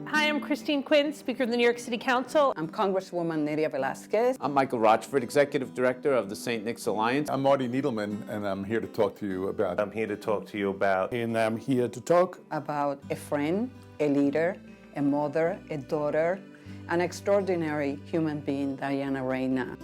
Hi, I'm Christine Quinn, Speaker of the New York City Council. I'm Congresswoman Nydia Velázquez. I'm Michael Rochford, Executive Director of the St. Nick's Alliance. I'm Marty Needleman, and I'm here to talk to you about... And I'm here to talk about a friend, a leader, a mother, a daughter, an extraordinary human being, Diana Reyna.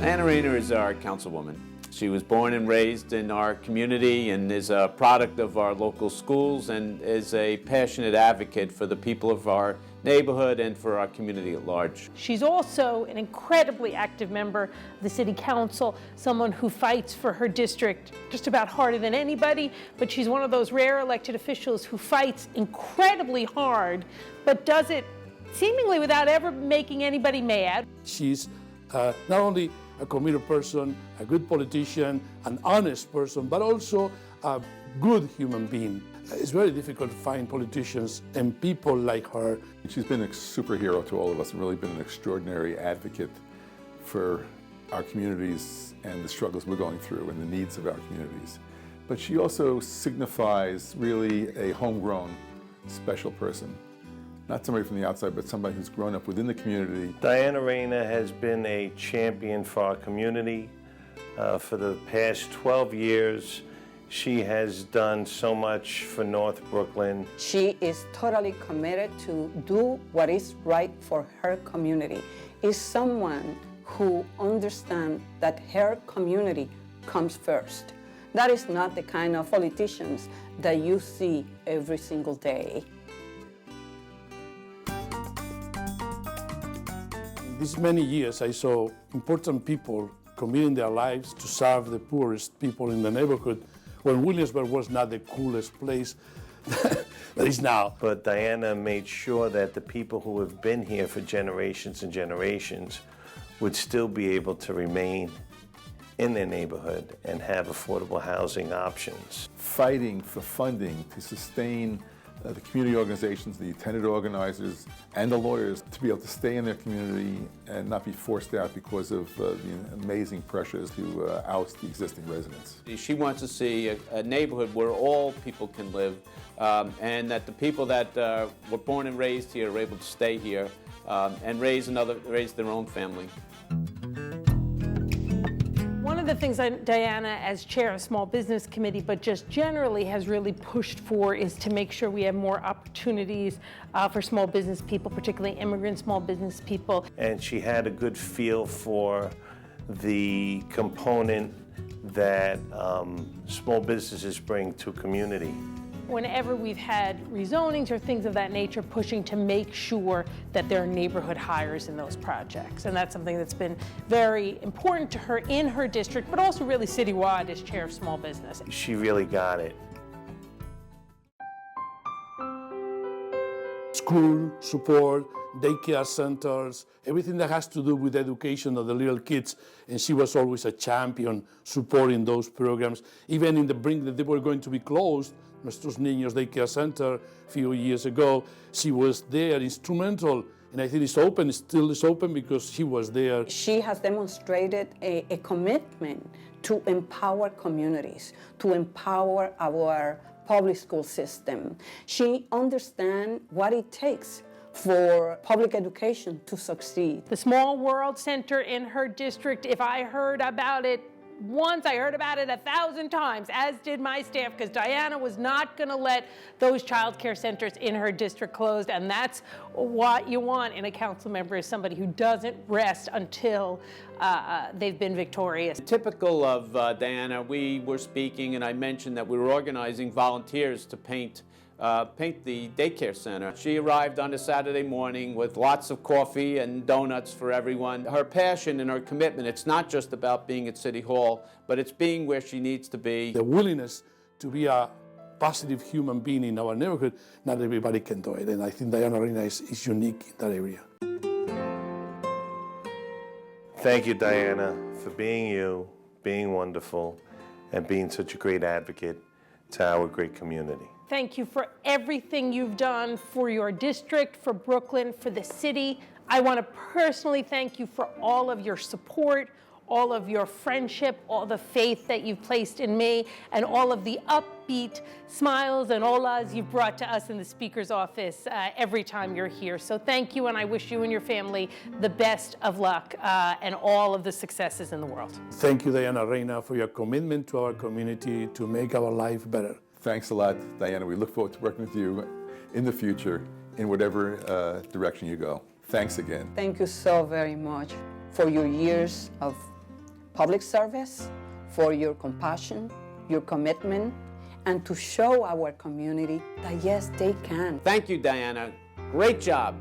Diana Reyna is our councilwoman. She was born and raised in our community and is a product of our local schools and is a passionate advocate for the people of our neighborhood and for our community at large. She's also an incredibly active member of the City Council, someone who fights for her district just about harder than anybody, but she's one of those rare elected officials who fights incredibly hard, but does it seemingly without ever making anybody mad. She's not only a committed person, a good politician, an honest person, but also a good human being. It's very difficult to find politicians and people like her. She's been a superhero to all of us and really been an extraordinary advocate for our communities and the struggles we're going through and the needs of our communities. But she also signifies really a homegrown, special person. Not somebody from the outside, but somebody who's grown up within the community. Diana Reyna has been a champion for our community. For the past 12 years, she has done so much for North Brooklyn. She is totally committed to do what is right for her community. Is someone who understands that her community comes first. That is not the kind of politicians that you see every single day. These many years, I saw important people committing their lives to serve the poorest people in the neighborhood when Williamsburg was not the coolest place that is now. But Diana made sure that the people who have been here for generations and generations would still be able to remain in their neighborhood and have affordable housing options. Fighting for funding to sustain the community organizations, the tenant organizers, and the lawyers to be able to stay in their community and not be forced out because of the amazing pressures to oust the existing residents. She wants to see a neighborhood where all people can live and that the people that were born and raised here are able to stay here and raise their own family. One of the things that Diana, as chair of Small Business Committee, but just generally has really pushed for is to make sure we have more opportunities for small business people, particularly immigrant small business people. And she had a good feel for the component that small businesses bring to a community. Whenever we've had rezonings or things of that nature, pushing to make sure that there are neighborhood hires in those projects. And that's something that's been very important to her in her district, but also really citywide as chair of small business. She really got it. School support, daycare centers, everything that has to do with education of the little kids. And she was always a champion supporting those programs. Even in the brink that they were going to be closed, Nuestros Niños Daycare Center a few years ago, she was there, instrumental. And I think it's open, still is open because she was there. She has demonstrated a commitment to empower communities, to empower our public school system. She understands what it takes for public education to succeed. The Small World Center in her district, if I heard about it once, I heard about it 1,000 times, as did my staff, because Diana was not going to let those child care centers in her district closed, and that's what you want in a council member, is somebody who doesn't rest until they've been victorious. Typical of Diana, we were speaking and I mentioned that we were organizing volunteers to paint the daycare center. She arrived on a Saturday morning with lots of coffee and donuts for everyone. Her passion and her commitment, it's not just about being at City Hall, but it's being where she needs to be. The willingness to be a positive human being in our neighborhood, not everybody can do it. And I think Diana Reyna is unique in that area. Thank you, Diana, for being you, being wonderful, and being such a great advocate to our great community. Thank you for everything you've done for your district, for Brooklyn, for the city. I want to personally thank you for all of your support, all of your friendship, all the faith that you've placed in me, and all of the upbeat smiles and olas you've brought to us in the Speaker's office every time you're here. So thank you, and I wish you and your family the best of luck and all of the successes in the world. Thank you, Diana, Reyna, for your commitment to our community to make our life better. Thanks a lot, Diana. We look forward to working with you in the future in whatever direction you go. Thanks again. Thank you so very much for your years of public service, for your compassion, your commitment, and to show our community that yes, they can. Thank you, Diana. Great job.